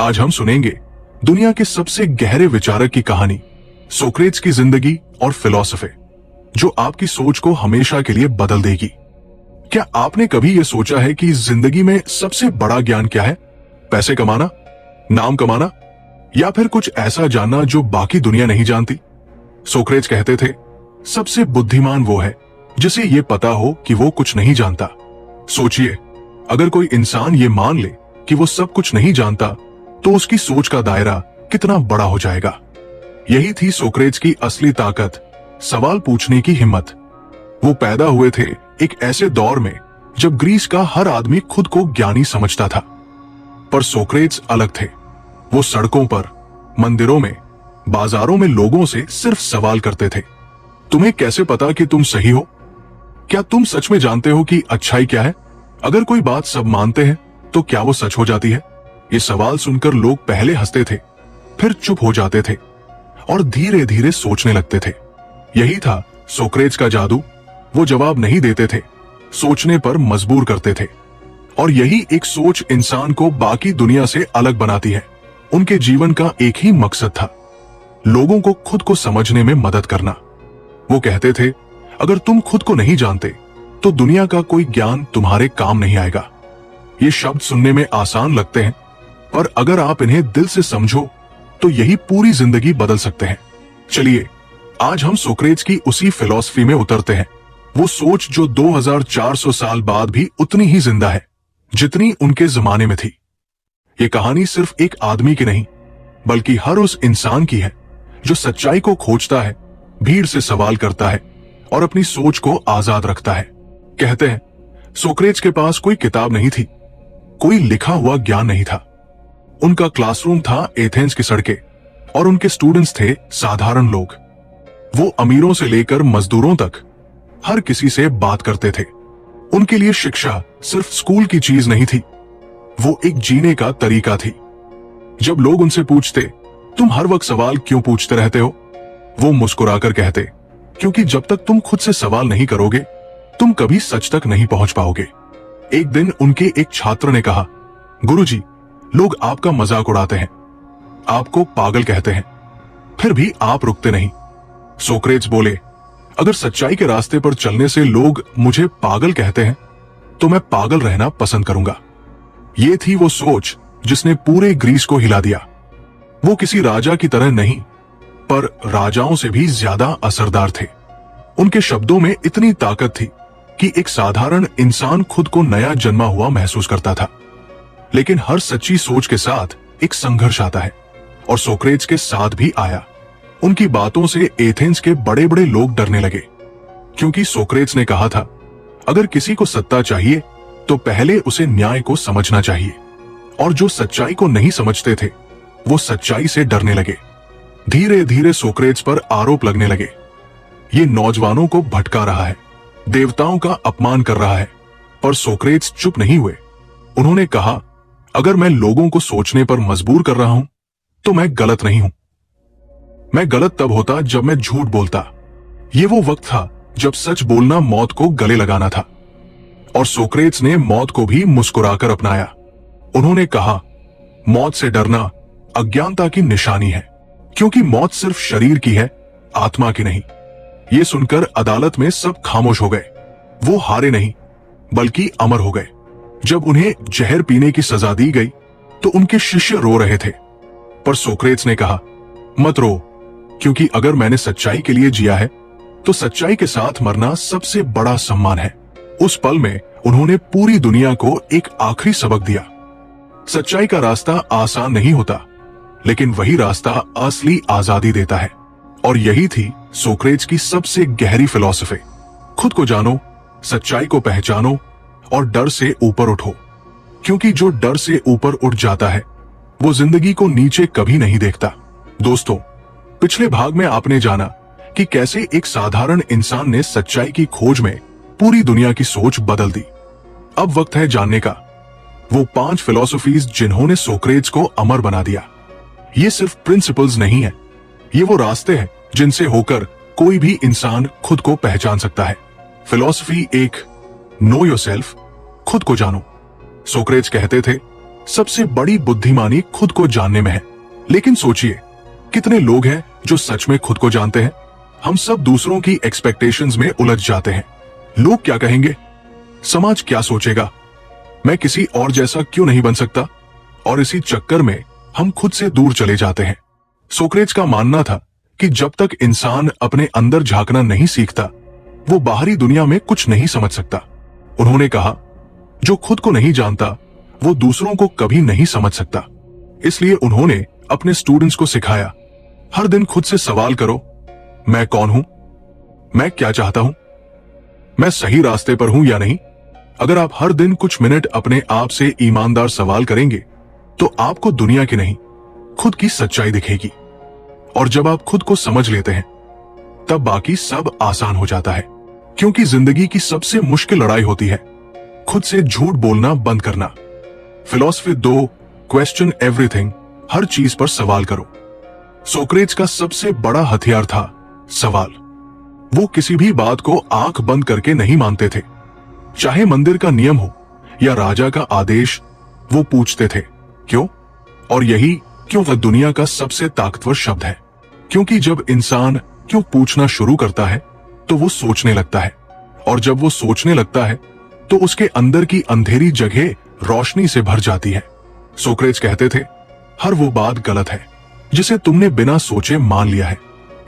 आज हम सुनेंगे दुनिया के सबसे गहरे विचारक की कहानी, सोक्रेट्स की जिंदगी और फिलॉसफी, जो आपकी सोच को हमेशा के लिए बदल देगी। क्या आपने कभी यह सोचा है कि जिंदगी में सबसे बड़ा ज्ञान क्या है? पैसे कमाना, नाम कमाना, या फिर कुछ ऐसा जानना जो बाकी दुनिया नहीं जानती? सोक्रेट्स कहते थे, सबसे बुद्धिमान वो है जिसे ये पता हो कि वो कुछ नहीं जानता। सोचिए, अगर कोई इंसान ये मान ले कि वो सब कुछ नहीं जानता, तो उसकी सोच का दायरा कितना बड़ा हो जाएगा। यही थी सोक्रेट्स की असली ताकत, सवाल पूछने की हिम्मत। वो पैदा हुए थे एक ऐसे दौर में जब ग्रीस का हर आदमी खुद को ज्ञानी समझता था, पर सोक्रेट्स अलग थे। वो सड़कों पर, मंदिरों में, बाजारों में लोगों से सिर्फ सवाल करते थे, तुम्हें कैसे पता कि तुम सही हो? क्या तुम सच में जानते हो कि अच्छाई क्या है? अगर कोई बात सब मानते हैं तो क्या वो सच हो जाती है? ये सवाल सुनकर लोग पहले हंसते थे, फिर चुप हो जाते थे और धीरे धीरे सोचने लगते थे। यही था सोक्रेट्स का जादू। वो जवाब नहीं देते थे, सोचने पर मजबूर करते थे। और यही एक सोच इंसान को बाकी दुनिया से अलग बनाती है। उनके जीवन का एक ही मकसद था, लोगों को खुद को समझने में मदद करना। वो कहते थे, अगर तुम खुद को नहीं जानते तो दुनिया का कोई ज्ञान तुम्हारे काम नहीं आएगा। ये शब्द सुनने में आसान लगते हैं, पर अगर आप इन्हें दिल से समझो तो यही पूरी जिंदगी बदल सकते हैं। चलिए, आज हम सोक्रेट्स की उसी फिलॉसफी में उतरते हैं। वो सोच जो 2400 साल बाद भी उतनी ही जिंदा है जितनी उनके जमाने में थी। ये कहानी सिर्फ एक आदमी की नहीं, बल्कि हर उस इंसान की है जो सच्चाई को खोजता है, भीड़ से सवाल करता है और अपनी सोच को आजाद रखता है। कहते हैं, सोक्रेट्स के पास कोई किताब नहीं थी, कोई लिखा हुआ ज्ञान नहीं था। उनका क्लासरूम था एथेंस की सड़कें और उनके स्टूडेंट्स थे साधारण लोग। वो अमीरों से लेकर मजदूरों तक हर किसी से बात करते थे। उनके लिए शिक्षा सिर्फ स्कूल की चीज नहीं थी, वो एक जीने का तरीका थी। जब लोग उनसे पूछते, तुम हर वक्त सवाल क्यों पूछते रहते हो? वो मुस्कुराकर कहते, क्योंकि जब तक तुम खुद से सवाल नहीं करोगे, तुम कभी सच तक नहीं पहुंच पाओगे। एक दिन उनके एक छात्र ने कहा, गुरुजी, लोग आपका मजाक उड़ाते हैं, आपको पागल कहते हैं, फिर भी आप रुकते नहीं। सोक्रेट्स बोले, अगर सच्चाई के रास्ते पर चलने से लोग मुझे पागल कहते हैं, तो मैं पागल रहना पसंद करूंगा। ये थी वो सोच जिसने पूरे ग्रीस को हिला दिया। वो किसी राजा की तरह नहीं, पर राजाओं से भी ज्यादा असरदार थे। उनके शब्दों में इतनी ताकत थी कि एक साधारण इंसान खुद को नया जन्मा हुआ महसूस करता था। लेकिन हर सच्ची सोच के साथ एक संघर्ष आता है, और सोक्रेट्स के साथ भी आया। उनकी बातों से एथेंस के बड़े बड़े लोग डरने लगे, क्योंकि सोक्रेट्स ने कहा था, अगर किसी को सत्ता चाहिए तो पहले उसे न्याय को समझना चाहिए। और जो सच्चाई को नहीं समझते थे, वो सच्चाई से डरने लगे। धीरे धीरे सोक्रेट्स पर आरोप लगने लगे, ये नौजवानों को भटका रहा है, देवताओं का अपमान कर रहा है। पर सोक्रेट्स चुप नहीं हुए। उन्होंने कहा, अगर मैं लोगों को सोचने पर मजबूर कर रहा हूं तो मैं गलत नहीं हूं। मैं गलत तब होता जब मैं झूठ बोलता। ये वो वक्त था जब सच बोलना मौत को गले लगाना था। और सोक्रेट्स ने मौत को भी मुस्कुराकर अपनाया। उन्होंने कहा, मौत से डरना अज्ञानता की निशानी है, क्योंकि मौत सिर्फ शरीर की है, आत्मा की नहीं। ये सुनकर अदालत में सब खामोश हो गए। वो हारे नहीं, बल्कि अमर हो गए। जब उन्हें जहर पीने की सजा दी गई तो उनके शिष्य रो रहे थे, पर सोक्रेट्स ने कहा, मत रो, क्योंकि अगर मैंने सच्चाई के लिए जिया है तो सच्चाई के साथ मरना सबसे बड़ा सम्मान है। उस पल में उन्होंने पूरी दुनिया को एक आखिरी सबक दिया। सच्चाई का रास्ता आसान नहीं होता, लेकिन वही रास्ता असली आजादी देता है। और यही थी सोक्रेट्स की सबसे गहरी फिलॉसफी। खुद को जानो, सच्चाई को पहचानो और डर से ऊपर उठो, क्योंकि जो डर से ऊपर उठ जाता है वो जिंदगी को नीचे कभी नहीं देखता। दोस्तों, पिछले भाग में आपने जाना कि कैसे एक साधारण इंसान ने सच्चाई की खोज में पूरी दुनिया की सोच बदल दी। अब वक्त है जानने का, वो 5 फिलॉसफीज जिन्होंने सोक्रेट्स को अमर बना दिया। ये सिर्फ प्रिंसिपल्स नहीं है, ये वो रास्ते हैं जिनसे होकर कोई भी इंसान खुद को पहचान सकता है। फिलॉसफी 1, नो योरसेल्फ, खुद को जानो। सोक्रेट्स कहते थे, सबसे बड़ी बुद्धिमानी खुद को जानने में है। लेकिन सोचिए, कितने लोग हैं जो सच में खुद को जानते हैं? हम सब दूसरों की एक्सपेक्टेशंस में उलझ जाते हैं। लोग क्या कहेंगे, समाज क्या सोचेगा, मैं किसी और जैसा क्यों नहीं बन सकता, और इसी चक्कर में हम खुद से दूर चले जाते हैं। सोक्रेट्स का मानना था कि जब तक इंसान अपने अंदर झांकना नहीं सीखता, वो बाहरी दुनिया में कुछ नहीं समझ सकता। उन्होंने कहा, जो खुद को नहीं जानता वो दूसरों को कभी नहीं समझ सकता। इसलिए उन्होंने अपने स्टूडेंट्स को सिखाया, हर दिन खुद से सवाल करो, मैं कौन हूं, मैं क्या चाहता हूं, मैं सही रास्ते पर हूं या नहीं। अगर आप हर दिन कुछ मिनट अपने आप से ईमानदार सवाल करेंगे तो आपको दुनिया की नहीं, खुद की सच्चाई दिखेगी। और जब आप खुद को समझ लेते हैं तब बाकी सब आसान हो जाता है। क्योंकि जिंदगी की सबसे मुश्किल लड़ाई होती है खुद से झूठ बोलना बंद करना। फिलॉसफी 2, क्वेश्चन एवरीथिंग, हर चीज पर सवाल करो। सोक्रेट्स का सबसे बड़ा हथियार था सवाल। वो किसी भी बात को आंख बंद करके नहीं मानते थे। चाहे मंदिर का नियम हो या राजा का आदेश, वो पूछते थे क्यों। और यही क्यों वह दुनिया का सबसे ताकतवर शब्द है। क्योंकि जब इंसान क्यों पूछना शुरू करता है तो वो सोचने लगता है, और जब वो सोचने लगता है तो उसके अंदर की अंधेरी जगह रोशनी से भर जाती है। सोक्रेट्स कहते थे, हर वो बात गलत है जिसे तुमने बिना सोचे मान लिया है।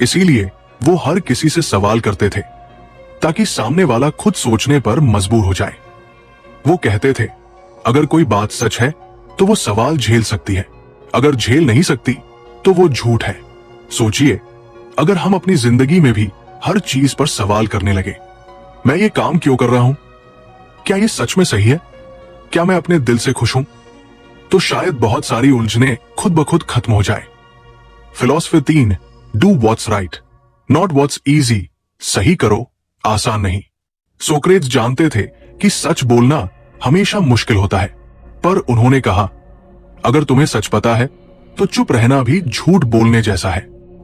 इसीलिए वो हर किसी से सवाल करते थे ताकि सामने वाला खुद सोचने पर मजबूर हो जाए। वो कहते थे, अगर कोई बात सच है तो वो सवाल झेल सकती है, अगर झेल नहीं सकती तो वो झूठ है। सोचिए, अगर हम अपनी जिंदगी में भी हर चीज पर सवाल करने लगे, मैं ये काम क्यों कर रहा हूं, क्या ये सच में सही है, क्या मैं अपने दिल से खुश हूं, तो शायद बहुत सारी उलझने खुद ब खुद खत्म हो जाए। Philosophy 3, do what's right not what's easy, सही करो, आसान नहीं। सोक्रेट्स जानते थे कि सच बोलना हमेशा मुश्किल होता है, पर उन्होंने कहा, अगर तुम्हें सच पता है तो चुप रहना भी झूठ बोलने जैसा है।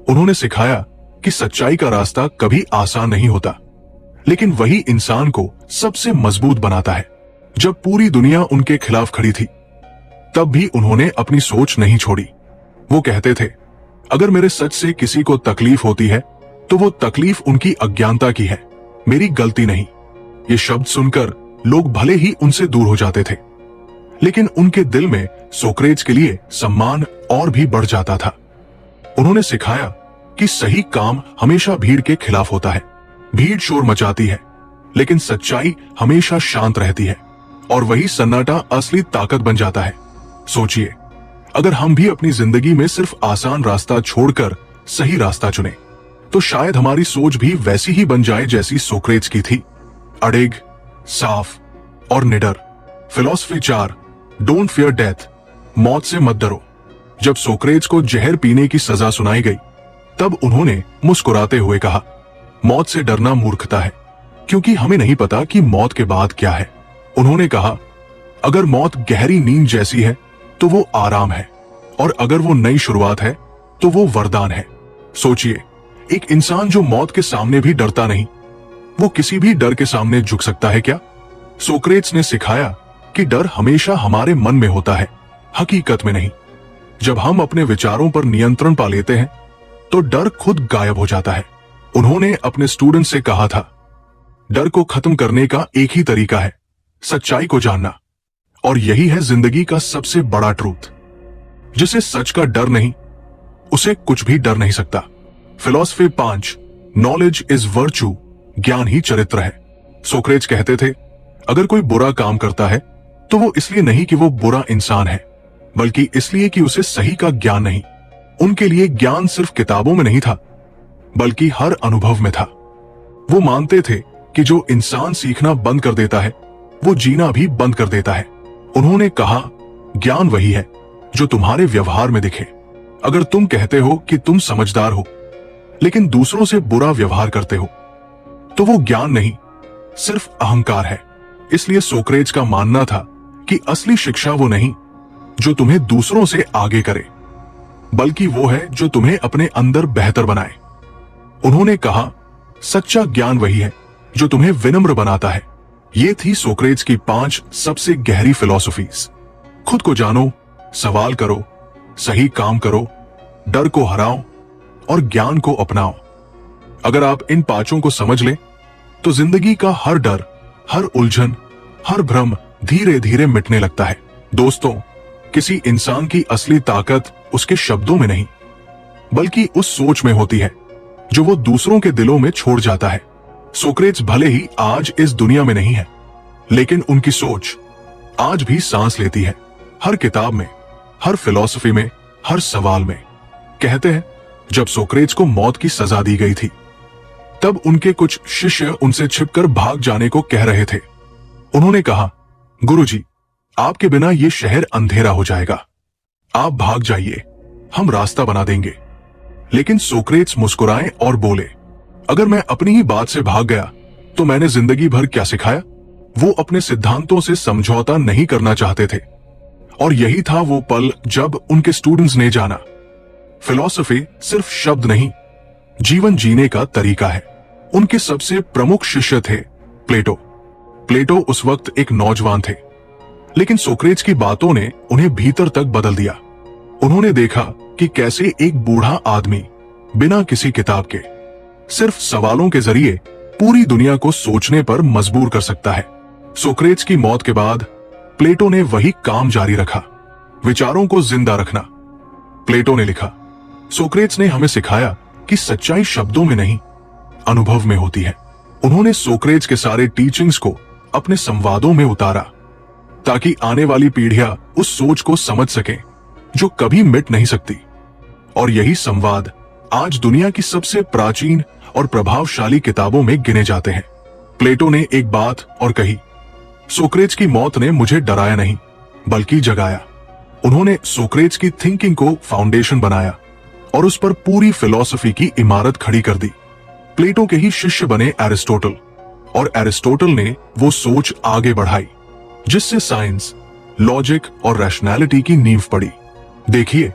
उन्होंने सिखाया कि सच्चाई का रास्ता कभी आसान नहीं होता, लेकिन वही इंसान को सबसे मजबूत बनाता है। जब पूरी दुनिया उनके खिलाफ खड़ी थी तब भी उन्होंने अपनी सोच नहीं छोड़ी। वो कहते थे, अगर मेरे सच से किसी को तकलीफ होती है तो वो तकलीफ उनकी अज्ञानता की है, मेरी गलती नहीं। ये शब्द सुनकर लोग भले ही उनसे दूर हो जाते थे, लेकिन उनके दिल में सोक्रेट्स के लिए सम्मान और भी बढ़ जाता था। उन्होंने सिखाया कि सही काम हमेशा भीड़ के खिलाफ होता है। भीड़ शोर मचाती है, लेकिन सच्चाई हमेशा शांत रहती है, और वही सन्नाटा असली ताकत बन जाता है। सोचिए, अगर हम भी अपनी जिंदगी में सिर्फ आसान रास्ता छोड़कर सही रास्ता चुने तो शायद हमारी सोच भी वैसी ही बन जाए जैसी सोक्रेट्स की थी, अड़िग, साफ और निडर। फिलॉसफी 4, डोंट फियर डेथ, मौत से मत डरो। जब सोक्रेट्स को जहर पीने की सजा सुनाई गई तब उन्होंने मुस्कुराते हुए कहा, मौत से डरना मूर्खता है, क्योंकि हमें नहीं पता कि मौत के बाद क्या है। उन्होंने कहा, अगर मौत गहरी नींद जैसी है तो वो आराम है, और अगर वो नई शुरुआत है तो वो वरदान है। सोचिए, एक इंसान जो मौत के सामने भी डरता नहीं, वो किसी भी डर के सामने झुक सकता है क्या? सोक्रेट्स ने सिखाया कि डर हमेशा हमारे मन में होता है, हकीकत में नहीं। जब हम अपने विचारों पर नियंत्रण पा लेते हैं तो डर खुद गायब हो जाता है। उन्होंने अपने स्टूडेंट से कहा था, डर को खत्म करने का एक ही तरीका है, सच्चाई को जानना। और यही है जिंदगी का सबसे बड़ा ट्रूथ। जिसे सच का डर नहीं, उसे कुछ भी डर नहीं सकता। फिलॉसफी 5, नॉलेज इज वर्च्यू, ज्ञान ही चरित्र है। सोक्रेट्स कहते थे, अगर कोई बुरा काम करता है तो वो इसलिए नहीं कि वो बुरा इंसान है, बल्कि इसलिए कि उसे सही का ज्ञान नहीं। उनके लिए ज्ञान सिर्फ किताबों में नहीं था, बल्कि हर अनुभव में था। वो मानते थे कि जो इंसान सीखना बंद कर देता है वो जीना भी बंद कर देता है। उन्होंने कहा, ज्ञान वही है जो तुम्हारे व्यवहार में दिखे। अगर तुम कहते हो कि तुम समझदार हो लेकिन दूसरों से बुरा व्यवहार करते हो तो वो ज्ञान नहीं, सिर्फ अहंकार है। इसलिए सोक्रेट्स का मानना था कि असली शिक्षा वो नहीं जो तुम्हें दूसरों से आगे करे, बल्कि वो है जो तुम्हें अपने अंदर बेहतर बनाए। उन्होंने कहा, सच्चा ज्ञान वही है जो तुम्हें विनम्र बनाता है। ये थी सोक्रेट्स की 5 सबसे गहरी फिलॉसफीज। खुद को जानो, सवाल करो, सही काम करो, डर को हराओ और ज्ञान को अपनाओ। अगर आप इन पांचों को समझ लें तो जिंदगी का हर डर, हर उलझन, हर भ्रम धीरे धीरे मिटने लगता है। दोस्तों, किसी इंसान की असली ताकत उसके शब्दों में नहीं, बल्कि उस सोच में होती है जो वो दूसरों के दिलों में छोड़ जाता है। सोक्रेट्स भले ही आज इस दुनिया में नहीं है, लेकिन उनकी सोच आज भी सांस लेती है, हर किताब में, हर फिलॉसफी में, हर सवाल में। कहते हैं जब सोक्रेट्स को मौत की सजा दी गई थी, तब उनके कुछ शिष्य उनसे छिपकर भाग जाने को कह रहे थे। उन्होंने कहा, गुरुजी, आपके बिना ये शहर अंधेरा हो जाएगा, आप भाग जाइए, हम रास्ता बना देंगे। लेकिन सोक्रेट्स मुस्कुराए और बोले, अगर मैं अपनी ही बात से भाग गया तो मैंने जिंदगी भर क्या सिखाया? वो अपने सिद्धांतों से समझौता नहीं करना चाहते थे, और यही था वो पल जब उनके स्टूडेंट्स ने जाना, फिलॉसफी सिर्फ शब्द नहीं, जीवन जीने का तरीका है। उनके सबसे प्रमुख शिष्य थे प्लेटो। प्लेटो उस वक्त एक नौजवान थे, लेकिन सोक्रेट्स की बातों ने उन्हें भीतर तक बदल दिया। उन्होंने देखा कि कैसे एक बूढ़ा आदमी बिना किसी किताब के, सिर्फ सवालों के जरिए पूरी दुनिया को सोचने पर मजबूर कर सकता है। सोक्रेट्स की मौत के बाद प्लेटो ने वही काम जारी रखा, विचारों को जिंदा रखना। प्लेटो ने लिखा, सोक्रेट्स ने हमें सिखाया कि सच्चाई शब्दों में नहीं, अनुभव में होती है। उन्होंने सोक्रेट्स के सारे टीचिंग्स को अपने संवादों में उतारा, ताकि आने वाली पीढ़ियां उस सोच को समझ सकें जो कभी मिट नहीं सकती। और यही संवाद आज दुनिया की सबसे प्राचीन और प्रभावशाली किताबों में गिने जाते हैं। प्लेटो ने एक बात और कही, सोक्रेट्स की मौत ने मुझे डराया नहीं, बल्कि जगाया। उन्होंने सोक्रेट्स की थिंकिंग को फाउंडेशन बनाया और उस पर पूरी फिलॉसफी की इमारत खड़ी कर दी। प्लेटो के ही शिष्य बने एरिस्टोटल, और एरिस्टोटल ने वो सोच आगे बढ़ाई जिससे साइंस, लॉजिक और रैशनैलिटी की नींव पड़ी। देखिए,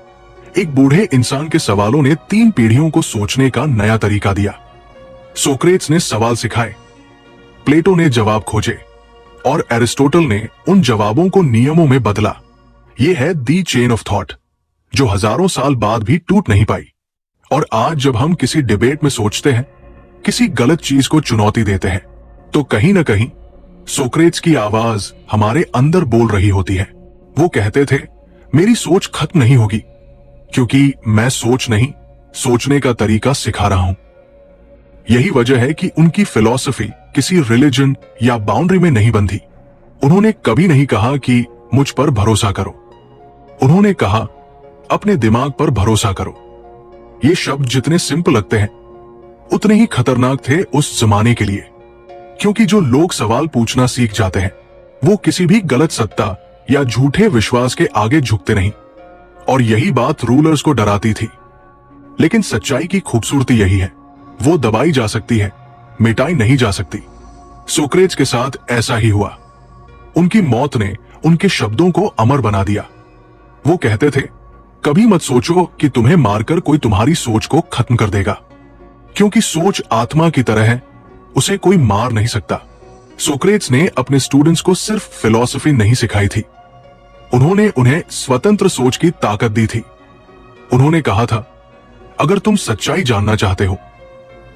एक बूढ़े इंसान के सवालों ने 3 पीढ़ियों को सोचने का नया तरीका दिया। सोक्रेट्स ने सवाल सिखाए, प्लेटो ने जवाब खोजे, और एरिस्टोटल ने उन जवाबों को नियमों में बदला। यह है दी चेन ऑफ थॉट, जो हजारों साल बाद भी टूट नहीं पाई। और आज जब हम किसी डिबेट में सोचते हैं, किसी गलत चीज को चुनौती देते हैं, तो कहीं ना कहीं सोक्रेट्स की आवाज हमारे अंदर बोल रही होती है। वो कहते थे, मेरी सोच खत्म नहीं होगी, क्योंकि मैं सोच नहीं, सोचने का तरीका सिखा रहा हूं। यही वजह है कि उनकी फिलॉसफी किसी रिलीजन या बाउंड्री में नहीं बंधी। उन्होंने कभी नहीं कहा कि मुझ पर भरोसा करो, उन्होंने कहा अपने दिमाग पर भरोसा करो। ये शब्द जितने सिंपल लगते हैं, उतने ही खतरनाक थे उस जमाने के लिए, क्योंकि जो लोग सवाल पूछना सीख जाते हैं, वो किसी भी गलत सत्ता या झूठे विश्वास के आगे झुकते नहीं। और यही बात रूलर्स को डराती थी। लेकिन सच्चाई की खूबसूरती यही है, वो दबाई जा सकती है, मिटाई नहीं जा सकती। सोक्रेट्स के साथ ऐसा ही हुआ। उनकी मौत ने उनके शब्दों को अमर बना दिया। वो कहते थे, कभी मत सोचो कि तुम्हें मारकर कोई तुम्हारी सोच को खत्म कर देगा, क्योंकि सोच आत्मा की तरह है, उसे कोई मार नहीं सकता। सोक्रेट्स ने अपने स्टूडेंट्स को सिर्फ फिलॉसफी नहीं सिखाई थी, उन्होंने उन्हें स्वतंत्र सोच की ताकत दी थी। उन्होंने कहा था, अगर तुम सच्चाई जानना चाहते हो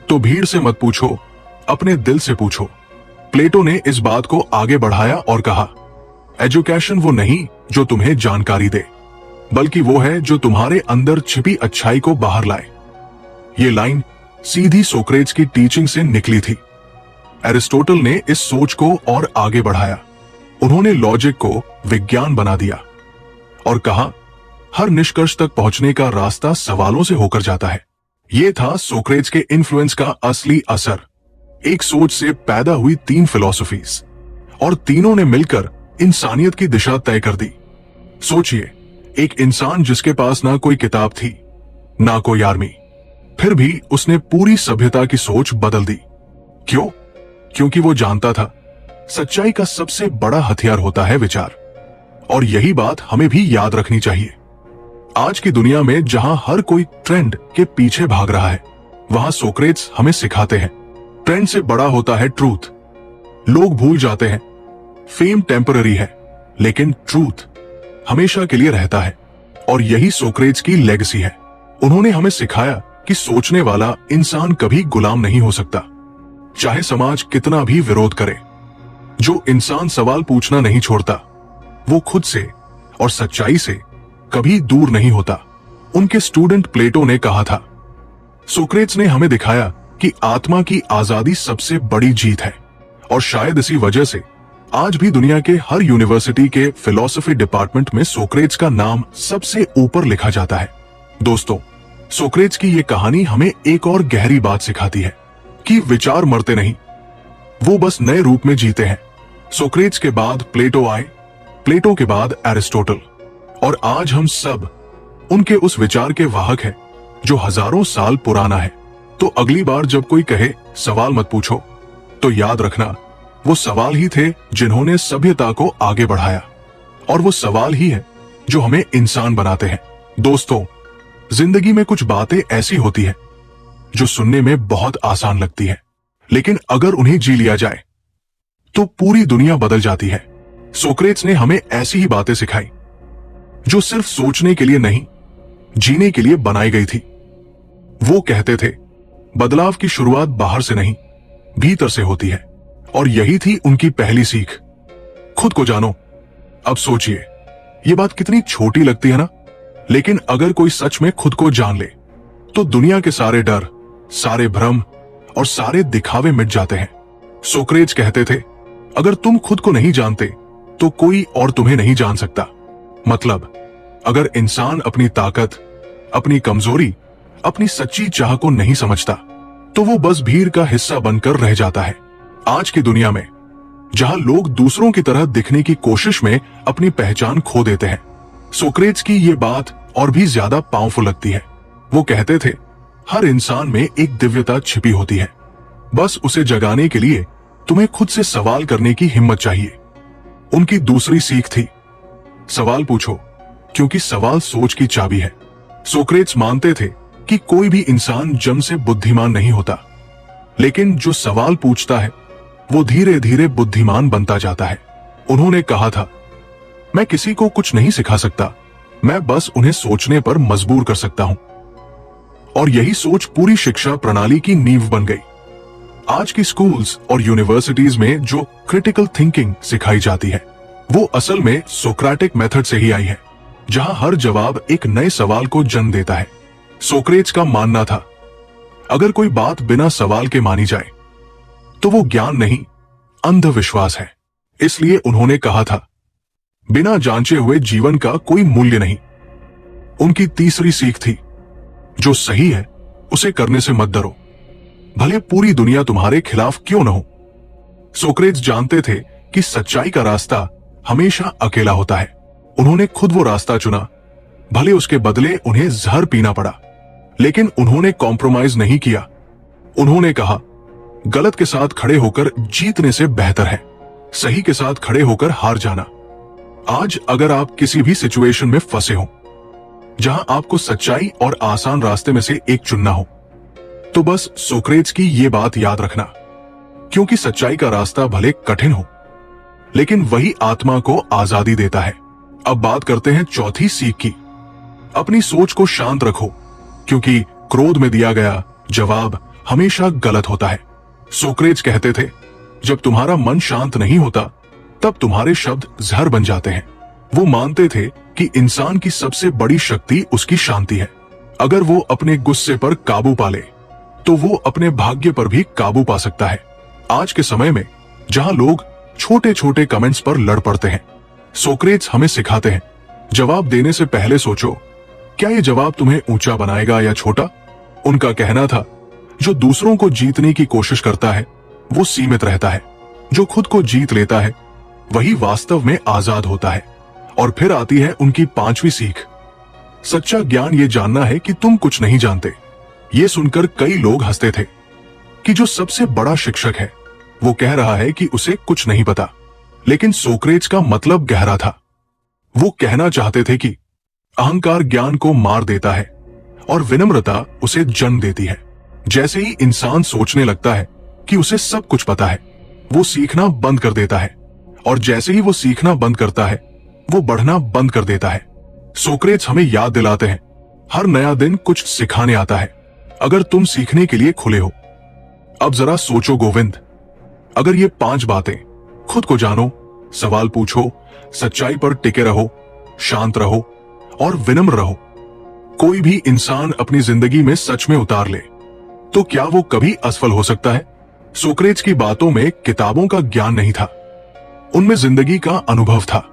तो भीड़ से मत पूछो, अपने दिल से पूछो। प्लेटो ने इस बात को आगे बढ़ाया और कहा, एजुकेशन वो नहीं जो तुम्हें जानकारी दे, बल्कि वो है जो तुम्हारे अंदर छिपी अच्छाई को बाहर लाए। ये लाइन सीधी सोक्रेट्स की टीचिंग से निकली थी। एरिस्टोटल ने इस सोच को और आगे बढ़ाया। उन्होंने लॉजिक को विज्ञान बना दिया और कहा, हर निष्कर्ष तक पहुंचने का रास्ता सवालों से होकर जाता है। यह था सोक्रेट्स के इन्फ्लुएंस का असली असर। एक सोच से पैदा हुई 3 फिलॉसफीज, और तीनों ने मिलकर इंसानियत की दिशा तय कर दी। सोचिए, एक इंसान जिसके पास ना कोई किताब थी, ना कोई आर्मी, फिर भी उसने पूरी सभ्यता की सोच बदल दी। क्यों? क्योंकि वो जानता था, सच्चाई का सबसे बड़ा हथियार होता है विचार। और यही बात हमें भी याद रखनी चाहिए। आज की दुनिया में जहां हर कोई ट्रेंड के पीछे भाग रहा है, वहां सोक्रेट्स हमें सिखाते हैं, ट्रेंड से बड़ा होता है ट्रूथ। लोग भूल जाते हैं, फेम टेम्पररी है, लेकिन ट्रूथ हमेशा के लिए रहता है। और यही सोक्रेट्स की लेगेसी है। उन्होंने हमें सिखाया कि सोचने वाला इंसान कभी गुलाम नहीं हो सकता, चाहे समाज कितना भी विरोध करे। जो इंसान सवाल पूछना नहीं छोड़ता, वो खुद से और सच्चाई से कभी दूर नहीं होता। उनके स्टूडेंट प्लेटो ने कहा था, सोक्रेट्स ने हमें दिखाया कि आत्मा की आजादी सबसे बड़ी जीत है। और शायद इसी वजह से आज भी दुनिया के हर यूनिवर्सिटी के फिलॉसफी डिपार्टमेंट में सोक्रेट्स का नाम सबसे ऊपर लिखा जाता है। दोस्तों, सोक्रेट्स की ये कहानी हमें एक और गहरी बात सिखाती है कि विचार मरते नहीं, वो बस नए रूप में जीते हैं। सोक्रेट्स के बाद प्लेटो आए, प्लेटो के बाद एरिस्टोटल, और आज हम सब उनके उस विचार के वाहक हैं जो हजारों साल पुराना है। तो अगली बार जब कोई कहे सवाल मत पूछो, तो याद रखना वो सवाल ही थे जिन्होंने सभ्यता को आगे बढ़ाया, और वो सवाल ही है जो हमें इंसान बनाते हैं। दोस्तों, जिंदगी में कुछ बातें ऐसी होती है जो सुनने में बहुत आसान लगती है, लेकिन अगर उन्हें जी लिया जाए तो पूरी दुनिया बदल जाती है। सोक्रेट्स ने हमें ऐसी ही बातें सिखाई जो सिर्फ सोचने के लिए नहीं, जीने के लिए बनाई गई थी। वो कहते थे, बदलाव की शुरुआत बाहर से नहीं, भीतर से होती है। और यही थी उनकी पहली सीख, खुद को जानो। अब सोचिए, ये बात कितनी छोटी लगती है ना, लेकिन अगर कोई सच में खुद को जान ले तो दुनिया के सारे डर, सारे भ्रम और सारे दिखावे मिट जाते हैं। सोक्रेट्स कहते थे, अगर तुम खुद को नहीं जानते तो कोई और तुम्हें नहीं जान सकता। मतलब, अगर इंसान अपनी ताकत, अपनी कमजोरी, अपनी सच्ची चाह को नहीं समझता तो वो बस भीड़ का हिस्सा बनकर रह जाता है। आज की दुनिया में जहां लोग दूसरों की तरह दिखने की कोशिश में अपनी पहचान खो देते हैं, सोक्रेट्स की ये बात और भी ज्यादा पावरफुल लगती है। वो कहते थे, हर इंसान में एक दिव्यता छिपी होती है, बस उसे जगाने के लिए तुम्हें खुद से सवाल करने की हिम्मत चाहिए। उनकी दूसरी सीख थी, सवाल पूछो, क्योंकि सवाल सोच की चाबी है। सोक्रेट्स मानते थे कि कोई भी इंसान जन्म से बुद्धिमान नहीं होता, लेकिन जो सवाल पूछता है वो धीरे धीरे बुद्धिमान बनता जाता है। उन्होंने कहा था, मैं किसी को कुछ नहीं सिखा सकता, मैं बस उन्हें सोचने पर मजबूर कर सकता हूं। और यही सोच पूरी शिक्षा प्रणाली की नींव बन गई। आज की स्कूल्स और यूनिवर्सिटीज में जो क्रिटिकल थिंकिंग सिखाई जाती है, वो असल में सोक्रेटिक मेथड से ही आई है, जहां हर जवाब एक नए सवाल को जन्म देता है। सोक्रेट्स का मानना था, अगर कोई बात बिना सवाल के मानी जाए तो वो ज्ञान नहीं, अंधविश्वास है। इसलिए उन्होंने कहा था, बिना जांचे हुए जीवन का कोई मूल्य नहीं। उनकी तीसरी सीख थी, जो सही है उसे करने से मत डरो, भले पूरी दुनिया तुम्हारे खिलाफ क्यों न हो। सोक्रेट्स जानते थे कि सच्चाई का रास्ता हमेशा अकेला होता है। उन्होंने खुद वो रास्ता चुना, भले उसके बदले उन्हें जहर पीना पड़ा, लेकिन उन्होंने कॉम्प्रोमाइज नहीं किया। उन्होंने कहा, गलत के साथ खड़े होकर जीतने से बेहतर है सही के साथ खड़े होकर हार जाना। आज अगर आप किसी भी सिचुएशन में फंसे हो जहां आपको सच्चाई और आसान रास्ते में से एक चुनना हो, तो बस सोक्रेट्स की ये बात याद रखना, क्योंकि सच्चाई का रास्ता भले कठिन हो, लेकिन वही आत्मा को आजादी देता है। अब बात करते हैं चौथी सीख की, अपनी सोच को शांत रखो, क्योंकि क्रोध में दिया गया जवाब हमेशा गलत होता है। सोक्रेट्स कहते थे, जब तुम्हारा मन शांत नहीं होता तब तुम्हारे शब्द जहर बन जाते हैं। वो मानते थे कि इंसान की सबसे बड़ी शक्ति उसकी शांति है। अगर वो अपने गुस्से पर काबू पा ले तो वो अपने भाग्य पर भी काबू पा सकता है। आज के समय में जहां लोग छोटे छोटे कमेंट्स पर लड़ पड़ते हैं, सोक्रेट्स हमें सिखाते हैं, जवाब देने से पहले सोचो, क्या ये जवाब तुम्हें ऊंचा बनाएगा या छोटा। उनका कहना था, जो दूसरों को जीतने की कोशिश करता है वो सीमित रहता है, जो खुद को जीत लेता है वही वास्तव में आजाद होता है। और फिर आती है उनकी पांचवी सीख, सच्चा ज्ञान ये जानना है कि तुम कुछ नहीं जानते। ये सुनकर कई लोग हंसते थे कि जो सबसे बड़ा शिक्षक है वो कह रहा है कि उसे कुछ नहीं पता, लेकिन सोक्रेट्स का मतलब गहरा था। वो कहना चाहते थे कि अहंकार ज्ञान को मार देता है और विनम्रता उसे जन्म देती है। जैसे ही इंसान सोचने लगता है कि उसे सब कुछ पता है, वो सीखना बंद कर देता है, और जैसे ही वो सीखना बंद करता है वो बढ़ना बंद कर देता है। सोक्रेट्स हमें याद दिलाते हैं, हर नया दिन कुछ सिखाने आता है, अगर तुम सीखने के लिए खुले हो। अब जरा सोचो गोविंद, अगर ये 5 बातें, खुद को जानो, सवाल पूछो, सच्चाई पर टिके रहो, शांत रहो और विनम्र रहो, कोई भी इंसान अपनी जिंदगी में सच में उतार ले, तो क्या वो कभी असफल हो सकता है? सोक्रेट्स की बातों में किताबों का ज्ञान नहीं था, उनमें जिंदगी का अनुभव था।